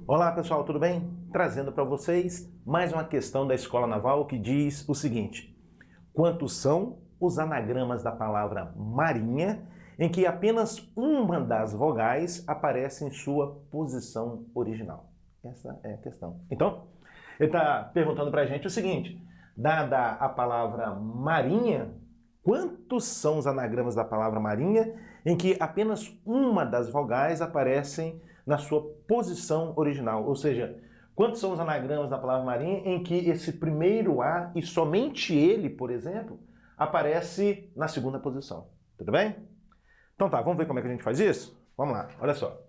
Olá pessoal, tudo bem? Trazendo para vocês mais uma questão da Escola Naval que diz o seguinte: quantos são os anagramas da palavra marinha em que apenas uma das vogais aparece em sua posição original? Essa é a questão. Então, ele está perguntando para a gente o seguinte: dada a palavra marinha, quantos são os anagramas da palavra marinha em que apenas uma das vogais aparecem na sua posição original? Ou seja, quantos são os anagramas da palavra marinha em que esse primeiro A e somente ele, por exemplo, aparece na segunda posição? Tudo bem? Então tá, vamos ver como é que a gente faz isso? Vamos lá, olha só.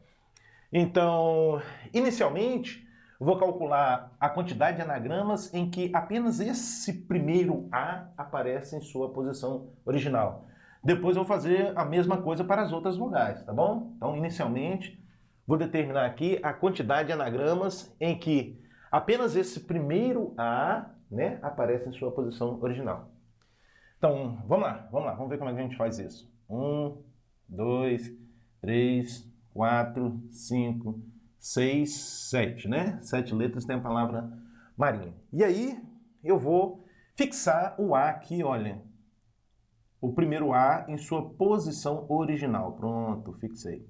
Então, inicialmente, vou calcular a quantidade de anagramas em que apenas esse primeiro A aparece em sua posição original. Depois eu vou fazer a mesma coisa para as outras vogais, tá bom? Então, inicialmente, vou determinar aqui a quantidade de anagramas em que apenas esse primeiro A, né, aparece em sua posição original. Então, vamos ver como é que a gente faz isso. 1, 2, 3, 4, 5, 6, 7, né? 7 letras tem a palavra marinha. E aí, eu vou fixar o A aqui, olha. O primeiro A em sua posição original. Pronto, fixei.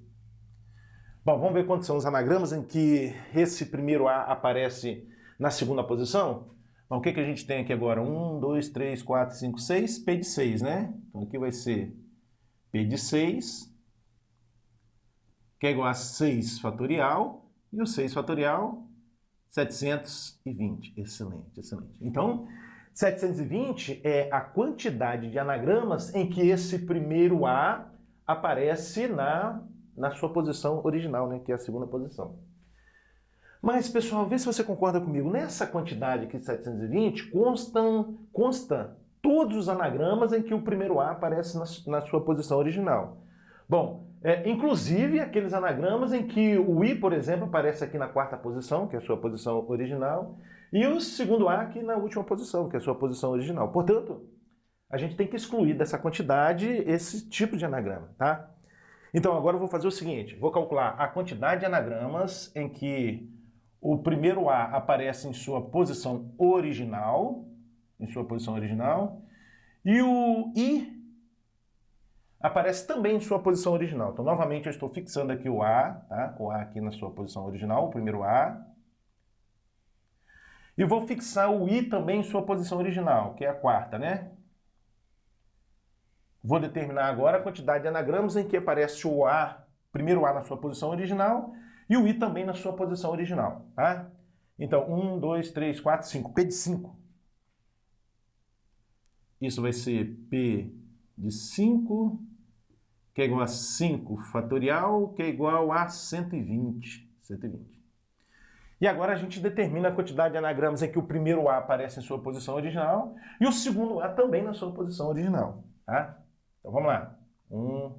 Bom, vamos ver quantos são os anagramas em que esse primeiro A aparece na segunda posição? Bom, o que a gente tem aqui agora? 1, 2, 3, 4, 5, 6, P de 6, né? Então aqui vai ser P de 6, que é igual a 6 fatorial, e o 6 fatorial, 720. Excelente, excelente. Então, 720 é a quantidade de anagramas em que esse primeiro A aparece na sua posição original, né, que é a segunda posição. Mas, pessoal, vê se você concorda comigo. Nessa quantidade aqui de 720, consta todos os anagramas em que o primeiro A aparece na sua posição original. Bom, inclusive aqueles anagramas em que o I, por exemplo, aparece aqui na quarta posição, que é a sua posição original, e o segundo A aqui na última posição, que é a sua posição original. Portanto, a gente tem que excluir dessa quantidade esse tipo de anagrama, tá? Então, agora eu vou fazer o seguinte, vou calcular a quantidade de anagramas em que o primeiro A aparece em sua posição original, e o I aparece também em sua posição original. Então, novamente, eu estou fixando aqui o A, tá? O A aqui na sua posição original, o primeiro A. E vou fixar o I também em sua posição original, que é a quarta, né? Vou determinar agora a quantidade de anagramas em que aparece o A, primeiro A na sua posição original, e o I também na sua posição original, tá? Então, 1, 2, 3, 4, 5. P de 5. Isso vai ser P de 5, que é igual a 5 fatorial, que é igual a 120. 120. E agora a gente determina a quantidade de anagramas em que o primeiro A aparece em sua posição original e o segundo A também na sua posição original, tá? Então vamos lá. 1,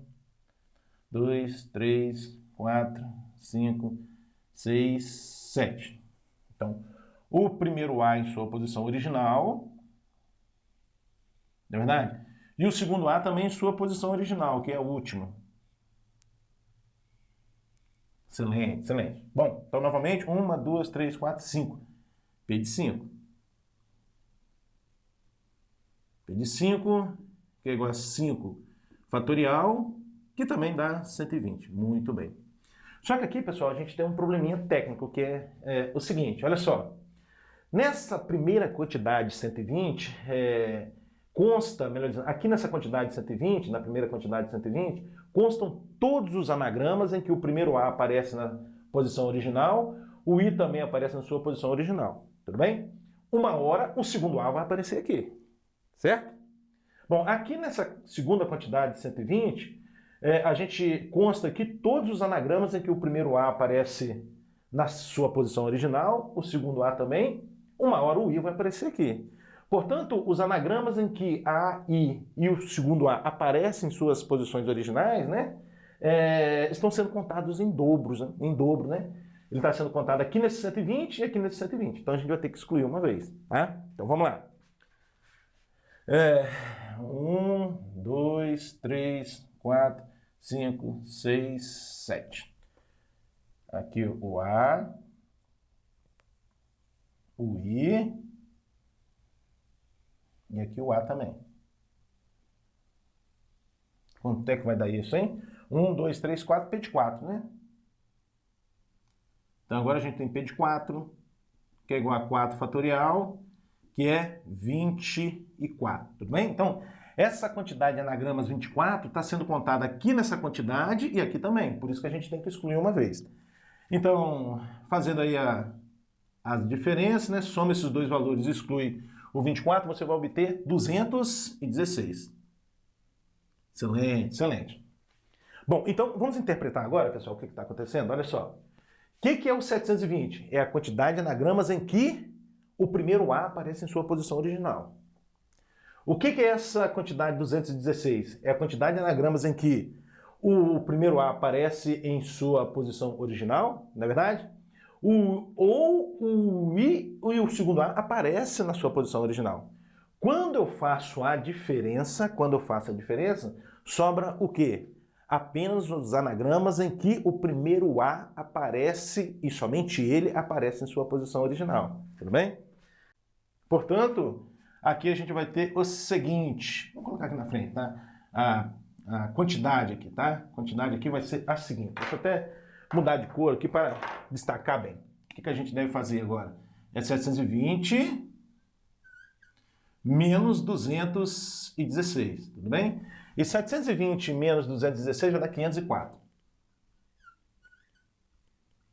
2, 3, 4, 5, 6, 7. Então, o primeiro A em sua posição original, não é verdade? E o segundo A também em sua posição original, que é a última. Excelente, excelente. Bom, então novamente, 1, 2, 3, 4, 5. P de 5. P de 5, que é igual a 5 fatorial, que também dá 120. Muito bem. Só que aqui, pessoal, a gente tem um probleminha técnico, que é o seguinte, olha só. Nessa primeira quantidade 120, consta, melhor dizendo, aqui nessa quantidade 120, na primeira quantidade 120, constam todos os anagramas em que o primeiro A aparece na posição original, o I também aparece na sua posição original, tudo bem? Uma hora o segundo A vai aparecer aqui, certo? Bom, aqui nessa segunda quantidade 120, a gente consta aqui todos os anagramas em que o primeiro A aparece na sua posição original, o segundo A também, uma hora o I vai aparecer aqui. Portanto, os anagramas em que A, I e o segundo A aparecem em suas posições originais, né, estão sendo contados em dobro, né? Ele está sendo contado aqui nesse 120 e aqui nesse 120. Então a gente vai ter que excluir uma vez, tá? Então vamos lá. 1, 2, 3, 4, 5, 6, 7. Aqui o A, o I e aqui o A também. Quanto é que vai dar isso, hein? 1, 2, 3, 4, P de 4, né? Então agora a gente tem P de 4, que é igual a 4 fatorial, que é 24, tudo bem? Então, essa quantidade de anagramas 24 está sendo contada aqui nessa quantidade e aqui também, por isso que a gente tem que excluir uma vez. Então, fazendo aí as diferenças, né? Soma esses dois valores e exclui o 24, você vai obter 216. Excelente, excelente. Bom, então vamos interpretar agora, pessoal, o que está acontecendo. Olha só. O que é o 720? É a quantidade de anagramas em que o primeiro A aparece em sua posição original. O que é essa quantidade de 216? É a quantidade de anagramas em que o primeiro A aparece em sua posição original, não é verdade? Ou o I e o segundo A aparece na sua posição original. Quando eu faço a diferença, sobra o quê? Apenas os anagramas em que o primeiro A aparece e somente ele aparece em sua posição original. Tudo bem? Portanto, aqui a gente vai ter o seguinte. Vou colocar aqui na frente, tá? A quantidade aqui, tá? A quantidade aqui vai ser a seguinte. Deixa eu até mudar de cor aqui para destacar bem. O que a gente deve fazer agora? É 720 menos 216, tudo bem? E 720 menos 216 vai dar 504.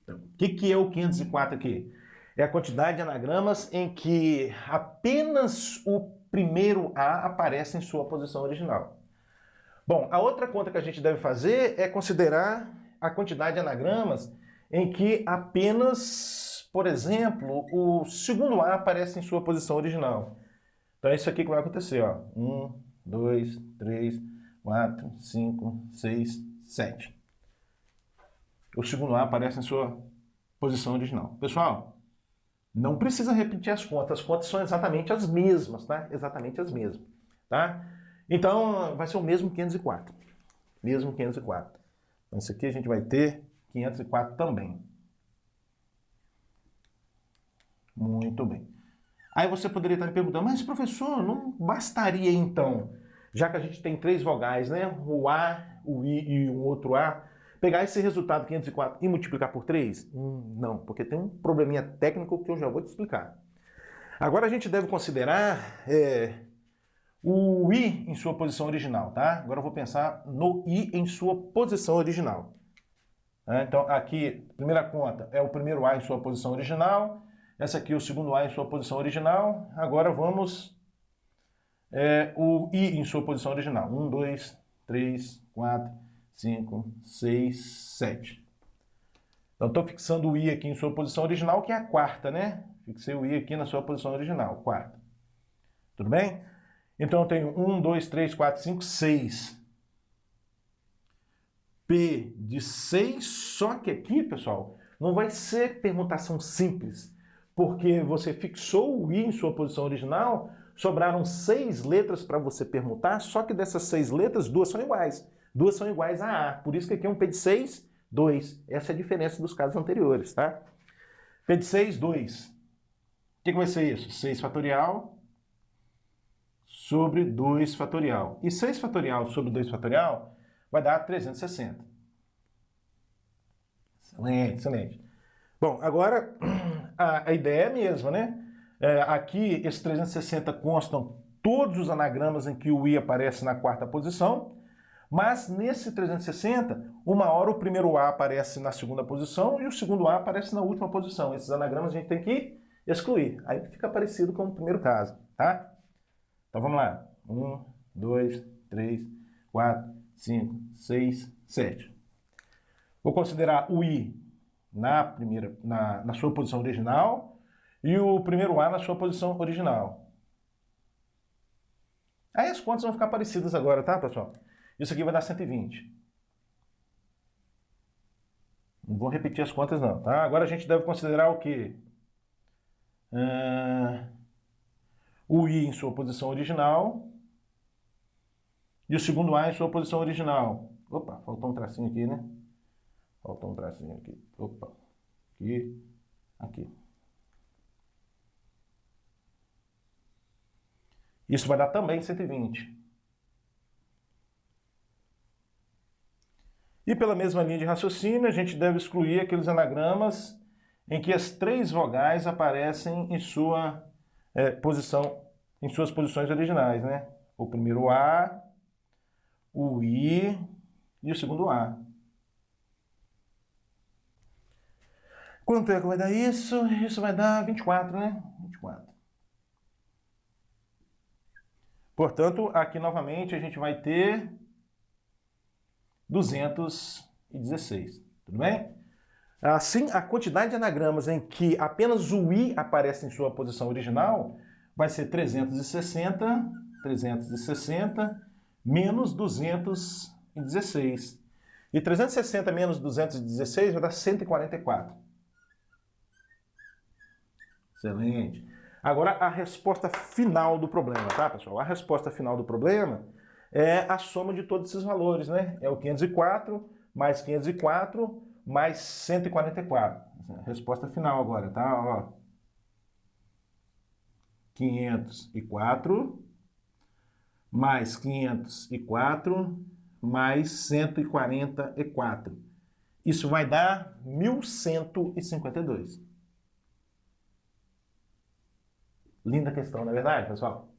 Então, o que é o 504 aqui? É a quantidade de anagramas em que apenas o primeiro A aparece em sua posição original. Bom, a outra conta que a gente deve fazer é considerar a quantidade de anagramas em que apenas, por exemplo, o segundo A aparece em sua posição original. Então é isso aqui que vai acontecer, ó. 1, 2, 3, 4, 5, 6, 7. O segundo A aparece em sua posição original. Pessoal, não precisa repetir as contas são exatamente as mesmas, tá? Exatamente as mesmas, tá? Então, vai ser o mesmo 504. Mesmo 504. Então, isso aqui a gente vai ter 504 também. Muito bem. Aí você poderia estar me perguntando, mas professor, não bastaria então, já que a gente tem 3 vogais, né? O A, o I e um outro A, pegar esse resultado 504 e multiplicar por 3? Não, porque tem um probleminha técnico que eu já vou te explicar. Agora a gente deve considerar o I em sua posição original, tá? Agora eu vou pensar no I em sua posição original. Então aqui, primeira conta é o primeiro A em sua posição original, essa aqui é o segundo A em sua posição original. Agora vamos o I em sua posição original. 1, 2, 3, 4, 5, 6, 7. Então estou fixando o I aqui em sua posição original, que é a quarta, né? Fixei o I aqui na sua posição original, quarta. Tudo bem? Então eu tenho 1, 2, 3, 4, 5, 6. P de 6, só que aqui, pessoal, não vai ser permutação simples, porque você fixou o I em sua posição original, sobraram 6 letras para você permutar, só que dessas 6 letras, 2 são iguais. 2 são iguais a A, por isso que aqui é um P de 6, 2. Essa é a diferença dos casos anteriores, tá? P de 6, 2. O que vai ser isso? 6 fatorial sobre 2 fatorial. E 6 fatorial sobre 2 fatorial vai dar 360. Excelente, excelente. Bom, agora a ideia é a mesma, né? Aqui, esses 360 constam todos os anagramas em que o I aparece na quarta posição, mas nesse 360, uma hora o primeiro A aparece na segunda posição e o segundo A aparece na última posição. Esses anagramas a gente tem que excluir. Aí fica parecido com o primeiro caso, tá? Então vamos lá. 1, 2, 3, 4, 5, 6, 7. Vou considerar o I na sua posição original e o primeiro A na sua posição original. Aí as contas vão ficar parecidas agora, tá, pessoal? Isso aqui vai dar 120. Não vou repetir as contas não, tá? Agora a gente deve considerar o quê? O I em sua posição original e o segundo A em sua posição original. Opa, faltou um tracinho aqui, né? Faltou um tracinho aqui. Opa. Aqui. Aqui. Isso vai dar também 120. E pela mesma linha de raciocínio, a gente deve excluir aqueles anagramas em que as 3 vogais aparecem em suas posições originais, né? O primeiro A, o I e o segundo A. Quanto é que vai dar isso? Isso vai dar 24, né? 24. Portanto, aqui novamente a gente vai ter 216, tudo bem? Assim, a quantidade de anagramas em que apenas o I aparece em sua posição original vai ser 360 menos 216. E 360 menos 216 vai dar 144. Excelente. Agora, a resposta final do problema, tá, pessoal? A resposta final do problema é a soma de todos esses valores, né? É o 504 mais 504 mais 144. A resposta final agora, tá? Ó. 504 mais 504 mais 144. Isso vai dar 1152. Linda questão, não é verdade, pessoal?